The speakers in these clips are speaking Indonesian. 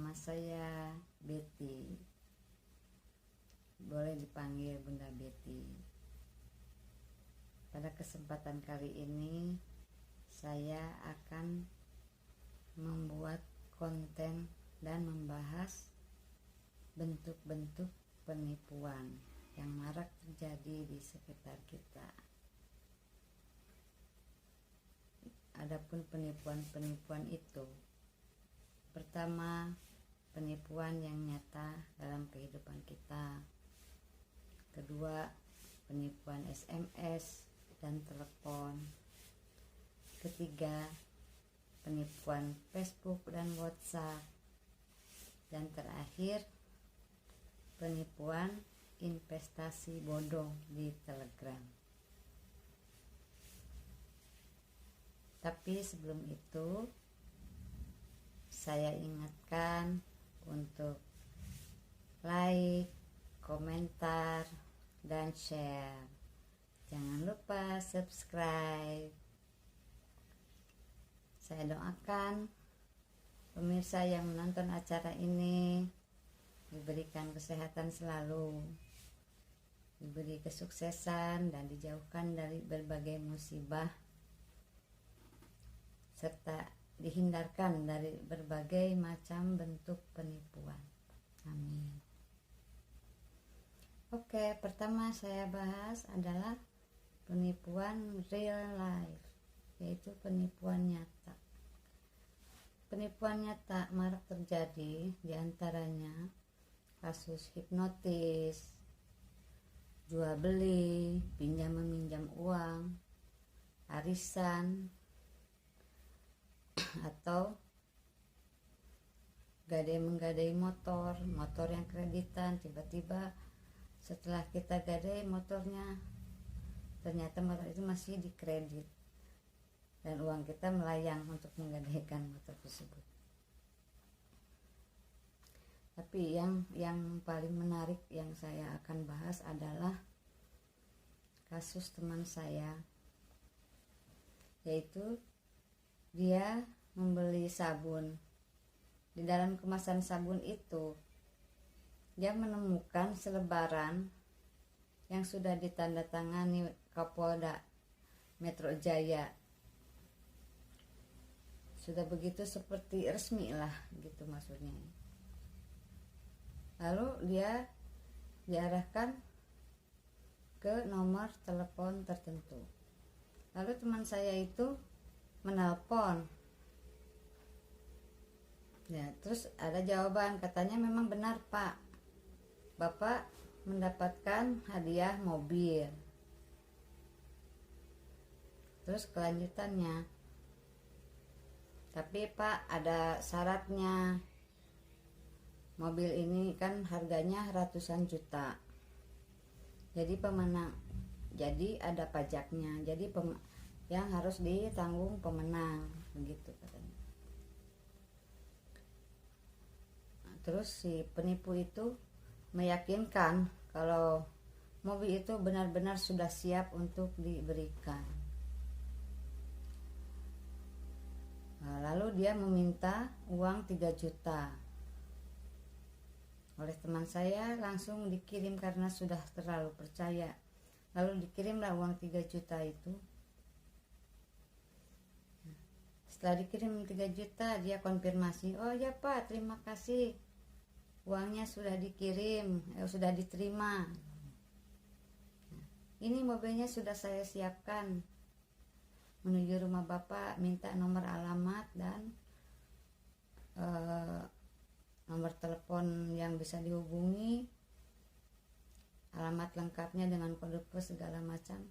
Nama saya Betty. Boleh dipanggil Bunda Betty. Pada kesempatan kali ini saya akan membuat konten dan membahas bentuk-bentuk penipuan yang marak terjadi di sekitar kita. Adapun penipuan-penipuan itu, pertama, penipuan yang nyata dalam kehidupan kita. Kedua, penipuan SMS dan telepon. Ketiga, penipuan Facebook dan WhatsApp. Dan terakhir, penipuan investasi bodong di Telegram. Tapi sebelum itu, saya ingatkan untuk like, komentar, dan share. Jangan lupa subscribe. Saya doakan pemirsa yang menonton acara ini diberikan kesehatan selalu, diberi kesuksesan, dan dijauhkan dari berbagai musibah, serta dihindarkan dari berbagai macam bentuk penipuan. Amin. Oke, pertama saya bahas adalah penipuan real life, yaitu penipuan nyata. Penipuan nyata marak terjadi, diantaranya kasus hipnotis, jual beli, pinjam meminjam uang, arisan, atau gadai-menggadai motor yang kreditan. Tiba-tiba setelah kita gadai motornya, ternyata motor itu masih dikredit dan uang kita melayang untuk menggadaikan motor tersebut. Tapi yang paling menarik yang saya akan bahas adalah kasus teman saya, yaitu dia membeli sabun. Di dalam kemasan sabun itu dia menemukan selebaran yang sudah ditandatangani Kapolda Metro Jaya. Sudah begitu seperti resmi lah gitu maksudnya. Lalu dia diarahkan ke nomor telepon tertentu. Lalu teman saya itu menelpon. Ya, terus ada jawaban, katanya memang benar Pak, Bapak mendapatkan hadiah mobil. Terus kelanjutannya, tapi Pak ada syaratnya, mobil ini kan harganya ratusan juta, jadi pemenang, jadi ada pajaknya, jadi yang harus ditanggung pemenang, begitu katanya. Nah, terus si penipu itu meyakinkan kalau mobil itu benar-benar sudah siap untuk diberikan. Nah, lalu dia meminta uang 3 juta. Oleh teman saya langsung dikirim karena sudah terlalu percaya. Lalu dikirimlah uang 3 juta itu. Setelah dikirim 3 juta, dia konfirmasi, oh ya Pak, terima kasih, uangnya sudah dikirim, sudah diterima. Ini mobilnya sudah saya siapkan, menuju rumah Bapak, minta nomor alamat dan nomor telepon yang bisa dihubungi, alamat lengkapnya dengan kode pos segala macam.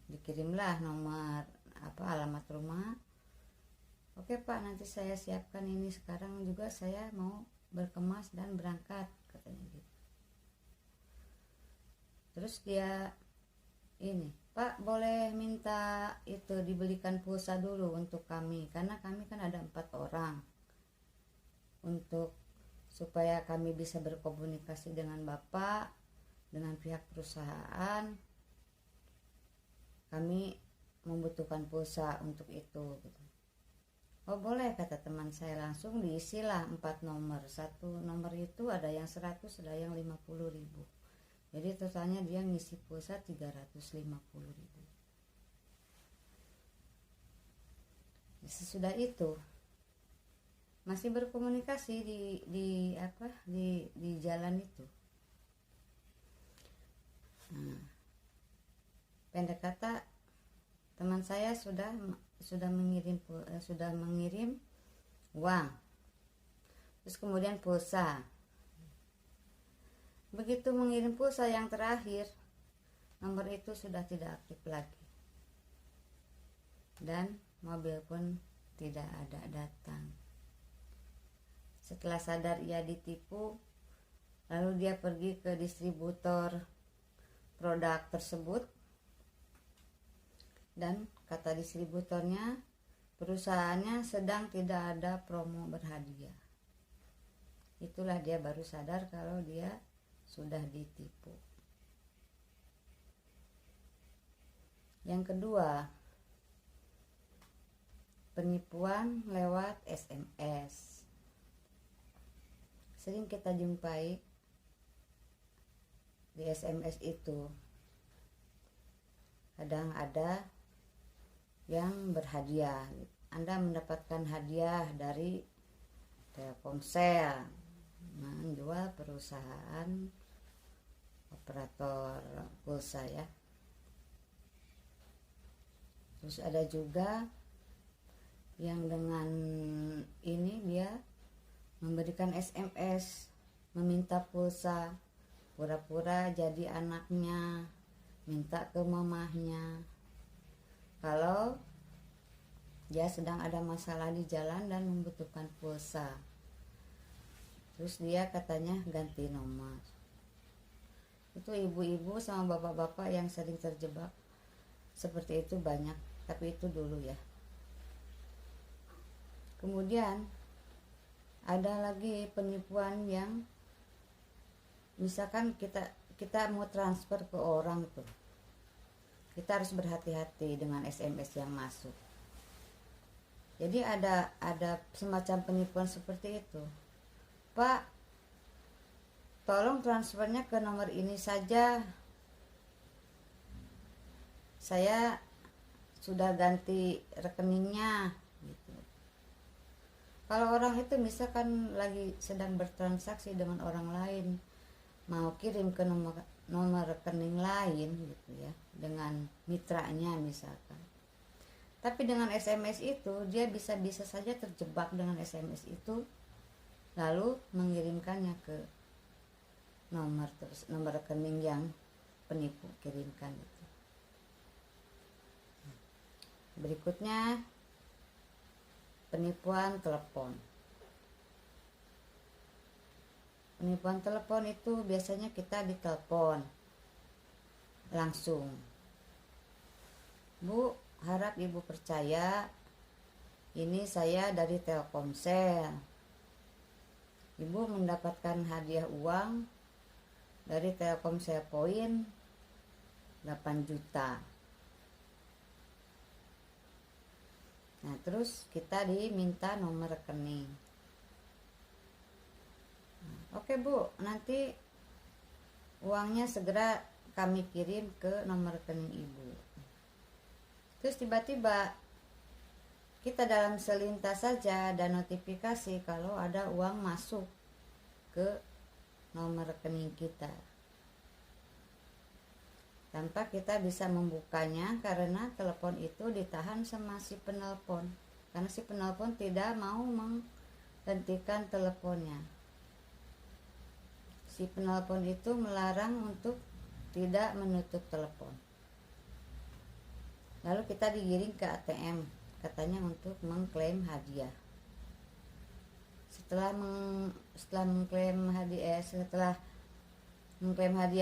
Dikirimlah nomor alamat rumah. Oke Pak, nanti saya siapkan ini, sekarang juga saya mau berkemas dan berangkat, katanya gitu. Terus dia ini, Pak boleh minta itu dibelikan pulsa dulu untuk kami, karena kami kan ada 4 orang, untuk supaya kami bisa berkomunikasi dengan Bapak, dengan pihak perusahaan, kami membutuhkan pulsa untuk itu gitu. Oh boleh, kata teman saya. Langsung diisilah 4 nomor. Satu nomor itu ada yang 100, ada yang 50.000. Jadi totalnya dia ngisi pulsa 350.000. Sesudah itu masih berkomunikasi di jalan itu. Nah, pendek kata, teman saya sudah mengirim uang, terus kemudian pulsa. Begitu mengirim pulsa yang terakhir, nomor itu sudah tidak aktif lagi, dan mobil pun tidak ada datang. Setelah sadar ia ditipu, lalu dia pergi ke distributor produk tersebut, dan kata distributornya, perusahaannya sedang tidak ada promo berhadiah. Itulah dia baru sadar kalau dia sudah ditipu. Yang kedua, penipuan lewat SMS. Sering kita jumpai di SMS itu. Kadang ada yang berhadiah. Anda mendapatkan hadiah dari Telkomsel, menjual perusahaan operator pulsa ya. Terus ada juga yang dengan ini dia memberikan SMS, meminta pulsa, pura-pura jadi anaknya, minta ke mamahnya kalau dia sedang ada masalah di jalan dan membutuhkan pulsa. Terus dia katanya ganti nomor. Itu ibu-ibu sama bapak-bapak yang sering terjebak seperti itu banyak, tapi itu dulu ya. Kemudian ada lagi penipuan yang misalkan kita mau transfer ke orang tuh, kita harus berhati-hati dengan SMS yang masuk. Jadi ada semacam penipuan seperti itu. Pak, tolong transfernya ke nomor ini saja. Saya sudah ganti rekeningnya. Gitu. Kalau orang itu misalkan lagi sedang bertransaksi dengan orang lain, mau kirim ke nomor rekening lain gitu ya, dengan mitranya misalkan. Tapi dengan SMS itu dia bisa saja terjebak dengan SMS itu, lalu mengirimkannya ke nomor rekening yang penipu kirimkan itu. Berikutnya penipuan telepon. Penipuan telepon itu biasanya kita ditelepon langsung. Bu, harap ibu percaya, ini saya dari Telkomsel. Ibu mendapatkan hadiah uang dari Telkomsel Poin 8 juta. Nah, terus kita diminta nomor rekening. Oke Bu, nanti uangnya segera kami kirim ke nomor rekening ibu. Terus tiba-tiba kita dalam selintas saja ada notifikasi kalau ada uang masuk ke nomor rekening kita, tanpa kita bisa membukanya karena telepon itu ditahan sama si penelpon, karena si penelpon tidak mau menghentikan teleponnya. Si penelpon itu melarang untuk tidak menutup telepon. Lalu kita digiring ke ATM, katanya untuk mengklaim hadiah. Setelah mengklaim hadiah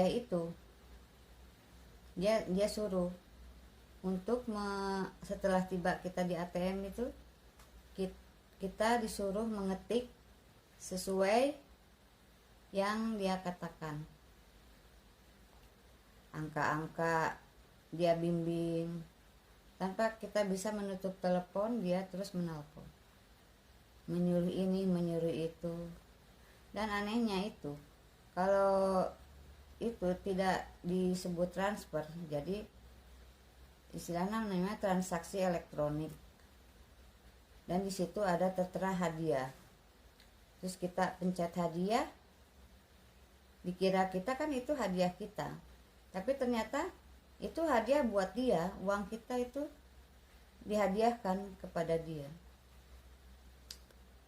itu, dia suruh untuk setelah tiba kita di ATM itu, kita disuruh mengetik sesuai yang dia katakan. Angka-angka dia bimbing, tanpa kita bisa menutup telepon, dia terus menelpon. menyuruh ini menyuruh itu. Dan anehnya itu kalau itu tidak disebut transfer, jadi istilahnya namanya transaksi elektronik, dan di situ ada tertera hadiah. Terus kita pencet hadiah, dikira kita kan itu hadiah kita, tapi ternyata itu hadiah buat dia, uang kita itu dihadiahkan kepada dia.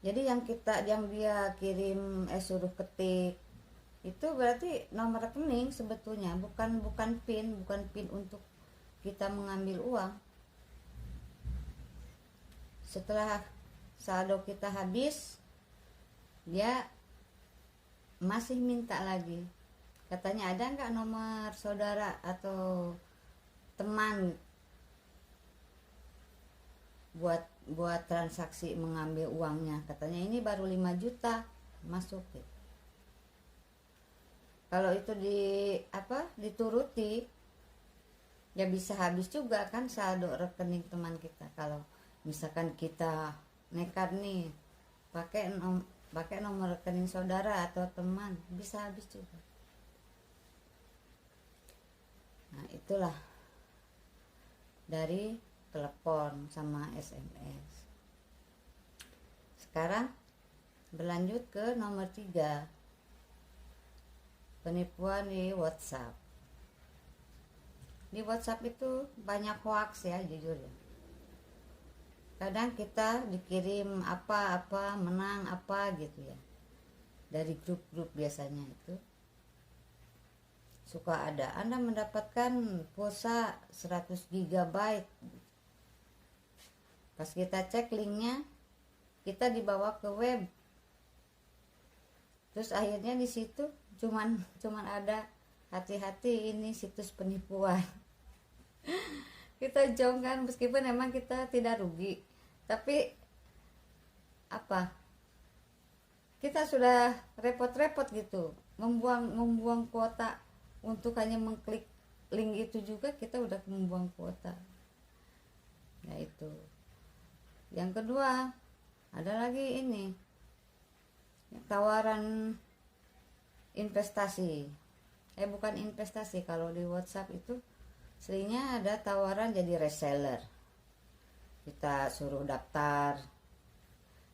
Jadi yang dia kirim suruh ketik itu berarti nomor rekening sebetulnya, bukan PIN untuk kita mengambil uang. Setelah saldo kita habis, dia masih minta lagi. Katanya ada nggak nomor saudara atau teman buat transaksi mengambil uangnya. Katanya ini baru 5 juta masuk gitu. Kalau itu dituruti, ya bisa habis juga kan saldo rekening teman kita. Kalau misalkan kita nekat nih pakai nomor rekening saudara atau teman, bisa habis juga. Nah, itulah dari telepon sama SMS. Sekarang berlanjut ke nomor 3, penipuan di WhatsApp. Di WhatsApp itu banyak hoax ya, jujur ya. Kadang kita dikirim apa-apa, menang apa gitu ya, dari grup-grup biasanya itu. Suka ada Anda mendapatkan pulsa 100 GB. Pas kita cek linknya, kita dibawa ke web. Terus akhirnya di situ cuman ada hati-hati ini situs penipuan. Kita jongkan meskipun emang kita tidak rugi, tapi kita sudah repot-repot gitu membuang kuota untuk hanya mengklik link itu, juga kita udah membuang kuota. Nah itu. Yang kedua, ada lagi ini tawaran investasi. Bukan investasi, kalau di WhatsApp itu seringnya ada tawaran jadi reseller. Kita suruh daftar,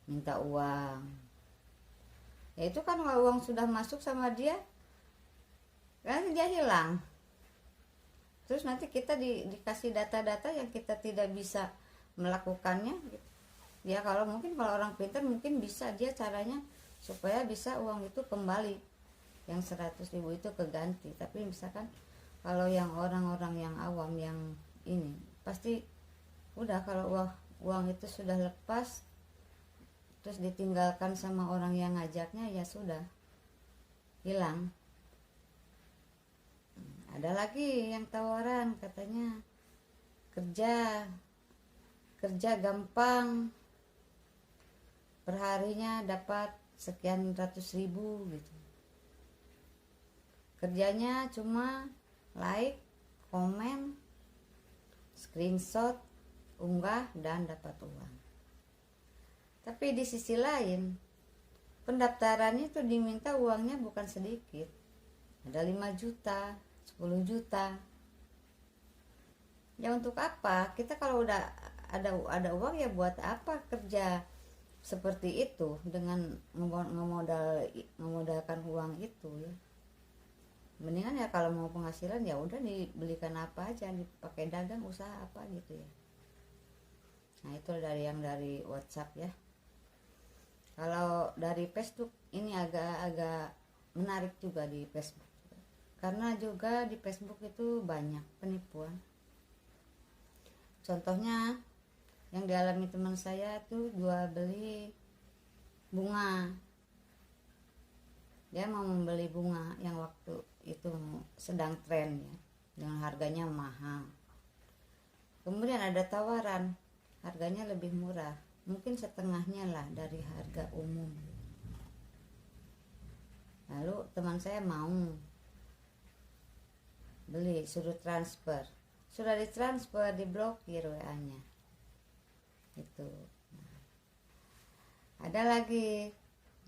minta uang. Ya itu kan kalau uang sudah masuk sama dia, kan dia hilang. Terus nanti kita dikasih data-data yang kita tidak bisa melakukannya gitu. Ya kalau orang pintar mungkin bisa dia caranya supaya bisa uang itu kembali, yang 100.000 itu keganti. Tapi misalkan kalau yang orang-orang yang awam yang ini pasti udah, kalau uang itu sudah lepas terus ditinggalkan sama orang yang ngajaknya, ya sudah hilang. Ada lagi yang tawaran katanya kerja gampang, perharinya dapat sekian ratus ribu gitu. Kerjanya cuma like, komen, screenshot, unggah, dan dapat uang. Tapi di sisi lain, pendaftarannya itu diminta uangnya bukan sedikit. Ada 5 juta, 10 juta. Ya untuk apa? Kita kalau udah ada uang, ya buat apa kerja seperti itu dengan memodalkan uang itu ya. Mendingan ya kalau mau penghasilan ya udah dibelikan apa aja, dipakai dagang, usaha apa gitu ya. Nah itu dari WhatsApp ya. Kalau dari Facebook ini agak menarik juga di Facebook, karena juga di Facebook itu banyak penipuan. Contohnya yang dialami teman saya tuh jual beli bunga. Dia mau membeli bunga yang waktu itu sedang tren ya, dengan harganya mahal. Kemudian ada tawaran harganya lebih murah, mungkin setengahnya lah dari harga umum. Lalu teman saya mau beli, suruh transfer. Sudah ditransfer, diblokir WA-nya. Itu. Ada lagi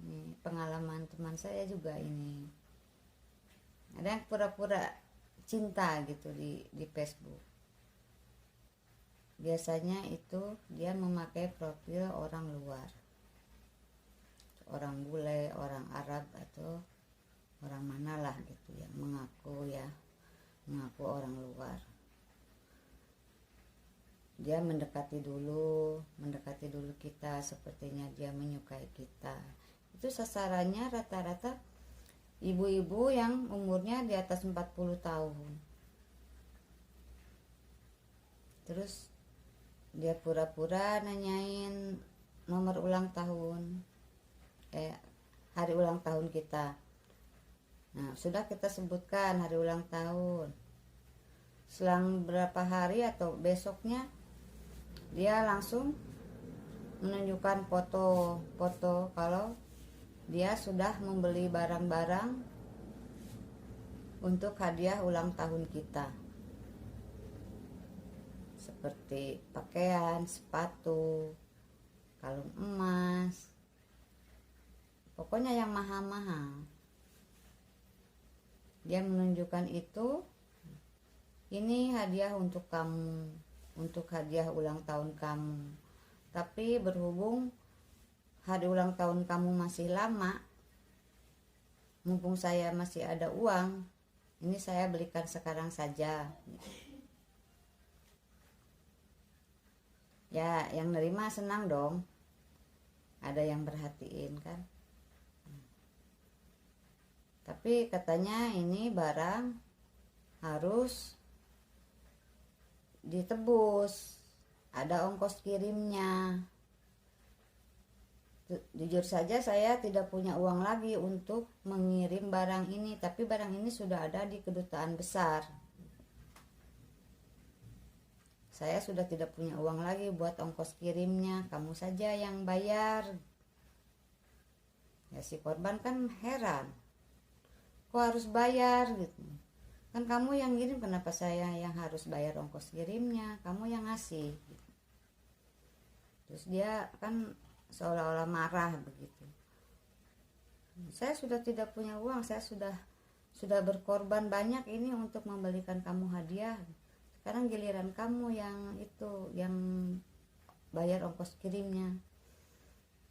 nih, pengalaman teman saya juga ini. Ada yang pura-pura cinta gitu di Facebook. Biasanya itu dia memakai profil orang luar, orang bule, orang Arab, atau orang manalah gitu yang mengaku orang luar. Dia mendekati dulu kita, sepertinya dia menyukai kita. Itu sasarannya rata-rata ibu-ibu yang umurnya di atas 40 tahun. Terus dia pura-pura nanyain nomor ulang tahun, hari ulang tahun kita. Nah, sudah kita sebutkan hari ulang tahun. Selang berapa hari atau besoknya dia langsung menunjukkan foto kalau dia sudah membeli barang-barang untuk hadiah ulang tahun kita, seperti pakaian, sepatu, kalung emas, pokoknya yang mahal-mahal. Dia menunjukkan itu, ini hadiah untuk kamu, untuk hadiah ulang tahun kamu. Tapi berhubung hari ulang tahun kamu masih lama, mumpung saya masih ada uang, ini saya belikan sekarang saja. Ya, yang nerima senang dong, ada yang perhatiin kan. Tapi katanya ini barang harus ditebus, ada ongkos kirimnya. Jujur saja saya tidak punya uang lagi untuk mengirim barang ini, tapi barang ini sudah ada di kedutaan besar. Saya sudah tidak punya uang lagi buat ongkos kirimnya, kamu saja yang bayar. Ya, si korban kan heran, kok harus bayar gitu, kan kamu yang kirim, kenapa saya yang harus bayar ongkos kirimnya, kamu yang ngasih gitu. Terus dia kan seolah-olah marah begitu. Saya sudah tidak punya uang, saya sudah berkorban banyak ini untuk membelikan kamu hadiah, sekarang giliran kamu yang bayar ongkos kirimnya.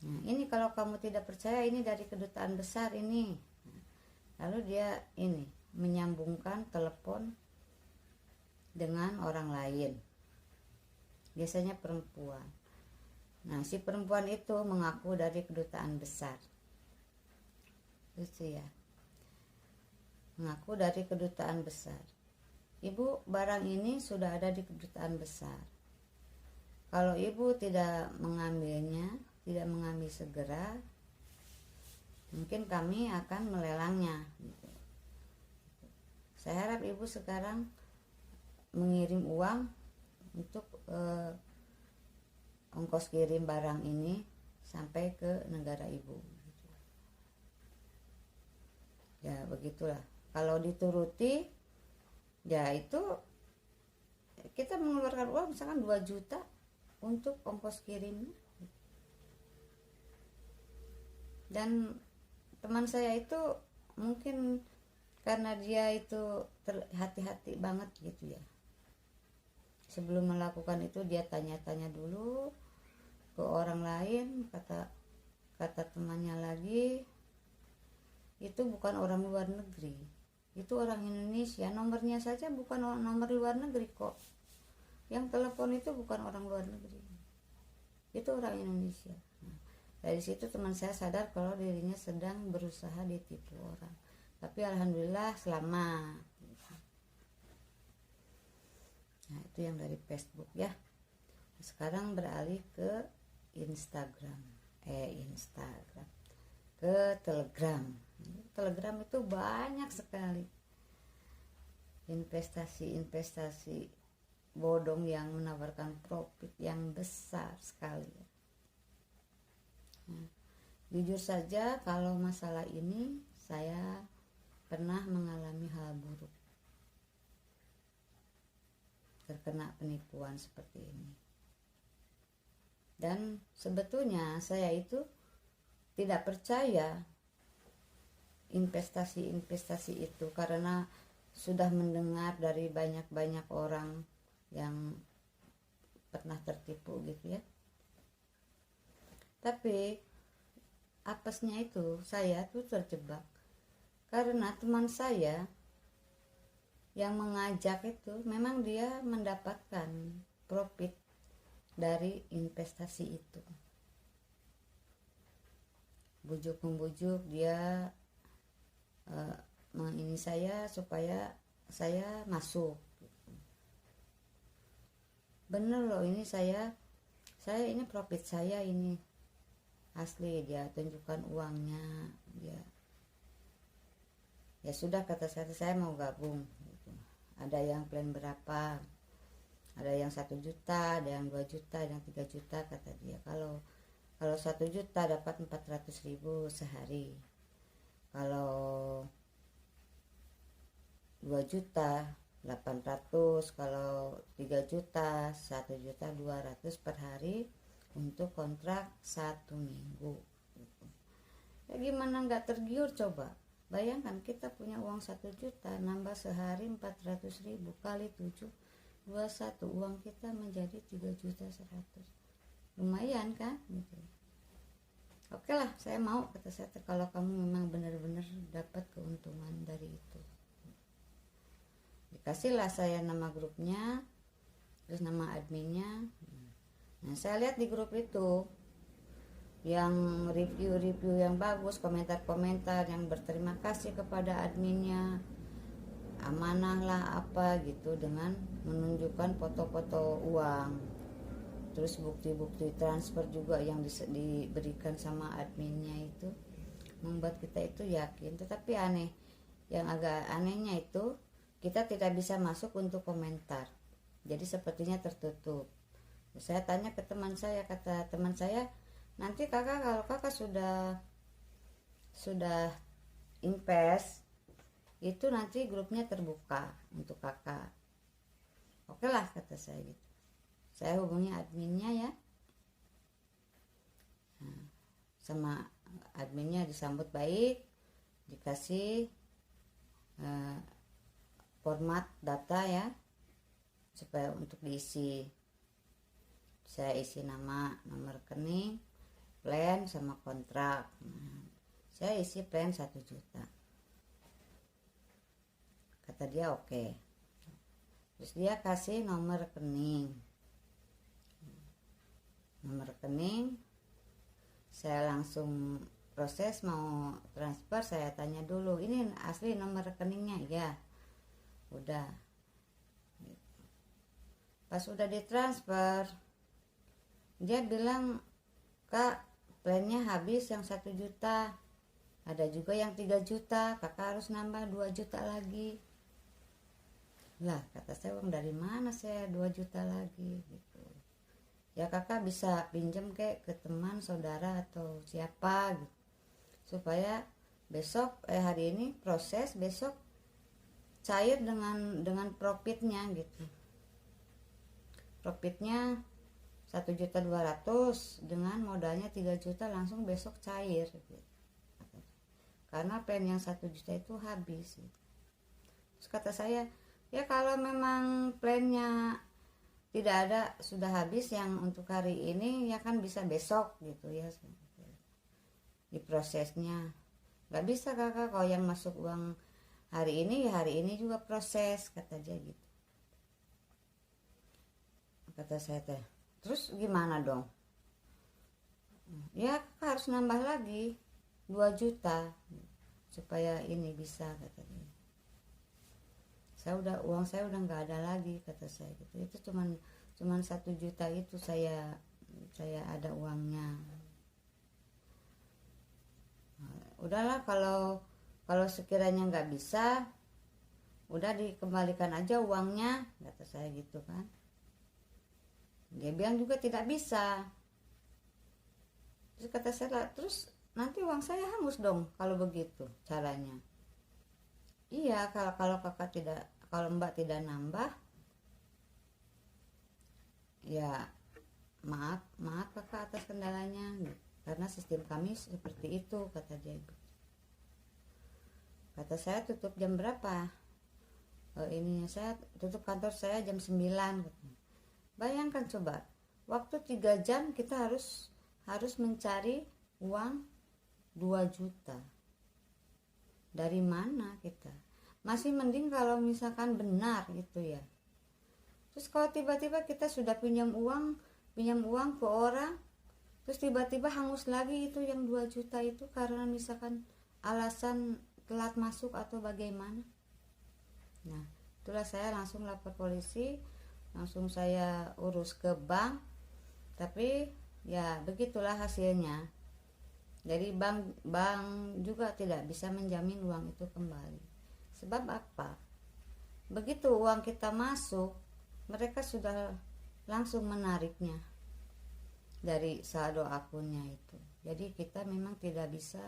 Nah, ini kalau kamu tidak percaya, ini dari kedutaan besar ini. Lalu dia ini menyambungkan telepon dengan orang lain, biasanya perempuan. Nah, si perempuan itu mengaku dari kedutaan besar, itu ya, mengaku dari kedutaan besar. Ibu, barang ini sudah ada di kedutaan besar, kalau ibu tidak mengambilnya, tidak mengambil segera, mungkin kami akan melelangnya. Saya harap ibu sekarang mengirim uang untuk ongkos kirim barang ini sampai ke negara ibu. Ya begitulah. Kalau dituruti, ya itu kita mengeluarkan uang misalkan 2 juta untuk ongkos kirimnya. Dan teman saya itu mungkin karena dia itu hati-hati banget gitu ya, sebelum melakukan itu dia tanya-tanya dulu ke orang lain. Kata temannya lagi, itu bukan orang luar negeri, itu orang Indonesia, nomornya saja bukan nomor luar negeri kok, yang telepon itu bukan orang luar negeri, itu orang Indonesia. Dari situ teman saya sadar kalau dirinya sedang berusaha ditipu orang. Tapi alhamdulillah selamat. Nah, itu yang dari Facebook ya. Sekarang beralih ke Instagram. Ke Telegram. Telegram itu banyak sekali investasi bodong yang menawarkan profit yang besar sekali. Nah, jujur saja kalau masalah ini saya pernah mengalami hal buruk, terkena penipuan seperti ini. Dan sebetulnya saya itu tidak percaya investasi itu, karena sudah mendengar dari banyak orang yang pernah tertipu gitu ya. Tapi apesnya itu saya tuh terjebak karena teman saya yang mengajak itu memang dia mendapatkan profit dari investasi itu. Bujuk membujuk dia ini saya supaya saya masuk. Bener loh, ini saya ini profit saya ini asli. Dia tunjukkan uangnya, dia ya sudah, kata saya mau gabung gitu. Ada yang plan berapa, ada yang 1 juta, ada yang 2 juta, ada yang 3 juta, kata dia. Kalau 1 juta dapat 400.000 sehari, kalau 2 juta 800, kalau 3 juta 1.200.000 per hari untuk kontrak 1 minggu gitu. Ya gimana nggak tergiur coba? Bayangkan kita punya uang 1 juta, nambah sehari 400.000 kali 7, 21, uang kita menjadi 3.100.000. Lumayan kan gitu. Oke lah, saya mau, kata saya, kalau kamu memang benar-benar dapat keuntungan dari itu. Dikasihlah saya nama grupnya, terus nama adminnya. Nah, saya lihat di grup itu yang review yang bagus, komentar-komentar yang berterima kasih kepada adminnya, amanah lah apa gitu, dengan menunjukkan foto-foto uang, terus bukti-bukti transfer juga yang diberikan sama adminnya, itu membuat kita itu yakin. Tetapi yang agak anehnya itu kita tidak bisa masuk untuk komentar, jadi sepertinya tertutup. Saya tanya ke teman saya, kata teman saya, nanti kakak, kalau kakak sudah invest itu nanti grupnya terbuka untuk kakak. Oke lah, kata saya gitu. Saya hubungi adminnya ya. Nah, sama adminnya disambut baik, dikasih format data ya, supaya untuk diisi. Saya isi nama, nomor rekening, plan sama kontrak. Nah, saya isi plan 1 juta. Kata dia oke. Terus dia kasih nomor rekening. Saya langsung proses mau transfer. Saya tanya dulu, ini asli nomor rekeningnya? Ya, udah. Pas udah ditransfer, dia bilang, kak, plannya habis yang 1 juta, ada juga yang 3 juta, kakak harus nambah 2 juta lagi. Lah, kata saya, uang dari mana saya 2 juta lagi gitu. Ya kakak bisa pinjam ke teman, saudara atau siapa gitu, supaya besok hari ini proses, besok cair dengan profitnya gitu. Profitnya 1.200.000 dengan modalnya 3 juta, langsung besok cair gitu. Karena plan yang 1 juta itu habis gitu. Terus kata saya, ya kalau memang plannya tidak ada, sudah habis yang untuk hari ini, ya kan bisa besok gitu ya di prosesnya. Gak bisa kakak, kalau yang masuk uang hari ini, ya hari ini juga proses, kata dia gitu. Kata saya teh, terus gimana dong? Ya kakak harus nambah lagi 2 juta supaya ini bisa, kata dia. Uang saya udah nggak ada lagi, kata saya gitu. Itu cuman 1 juta itu saya ada uangnya. Udahlah, kalau sekiranya nggak bisa, udah dikembalikan aja uangnya, kata saya gitu kan. Dia bilang juga tidak bisa. Terus kata saya, terus nanti uang saya hangus dong kalau begitu caranya. Iya, kalau kakak tidak, kalau mbak tidak nambah, ya maaf kakak atas kendalanya. karena sistem kami seperti itu, kata dia. Kata saya, tutup jam berapa? Ini saya tutup kantor saya jam 9. Bayangkan coba, waktu 3 jam kita harus mencari uang 2 juta. Dari mana kita? Masih mending kalau misalkan benar gitu ya. Terus kalau tiba-tiba kita sudah pinjam uang ke orang, terus tiba-tiba hangus lagi itu yang 2 juta itu karena misalkan alasan telat masuk atau bagaimana. Nah, itulah saya langsung lapor polisi, langsung saya urus ke bank. Tapi ya begitulah hasilnya. Jadi bank juga tidak bisa menjamin uang itu kembali. Sebab apa? Begitu uang kita masuk, mereka sudah langsung menariknya dari saldo akunnya itu. Jadi kita memang tidak bisa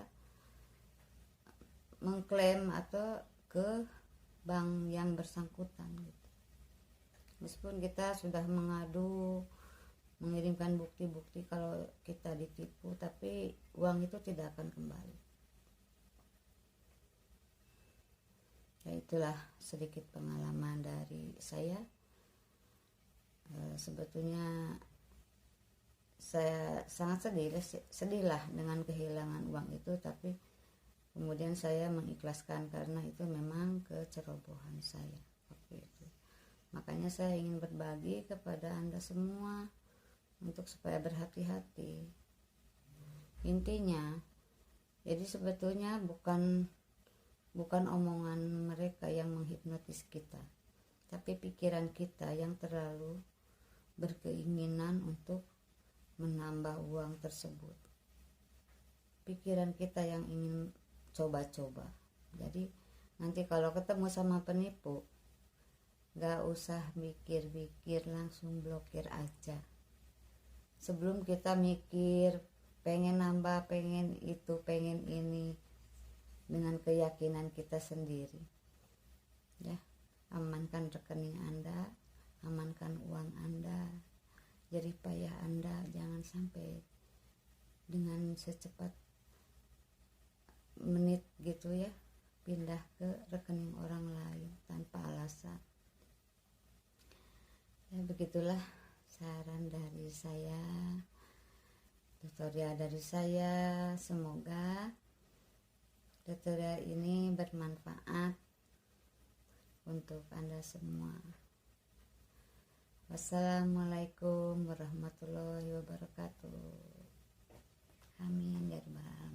mengklaim atau ke bank yang bersangkutan gitu. Meskipun kita sudah mengadu, mengirimkan bukti-bukti kalau kita ditipu, tapi uang itu tidak akan kembali. Ya, itulah sedikit pengalaman dari saya. Sebetulnya saya sangat sedihlah dengan kehilangan uang itu, tapi kemudian saya mengikhlaskan karena itu memang kecerobohan saya waktu itu. Makanya saya ingin berbagi kepada Anda semua untuk supaya berhati-hati. Intinya, jadi sebetulnya bukan omongan mereka yang menghipnotis kita, tapi pikiran kita yang terlalu berkeinginan untuk menambah uang tersebut. Pikiran kita yang ingin coba-coba. Jadi nanti kalau ketemu sama penipu, gak usah mikir-mikir, langsung blokir aja. Sebelum kita mikir pengen nambah, pengen itu, pengen ini, dengan keyakinan kita sendiri, ya, amankan rekening Anda, amankan uang Anda, jerih payah Anda, jangan sampai dengan secepat menit gitu ya pindah ke rekening orang lain tanpa alasan. Ya, begitulah saran dari saya, tutorial dari saya. Semoga tutorial ini bermanfaat untuk Anda semua. Wassalamualaikum warahmatullahi wabarakatuh. Amin ya rabbal alamin.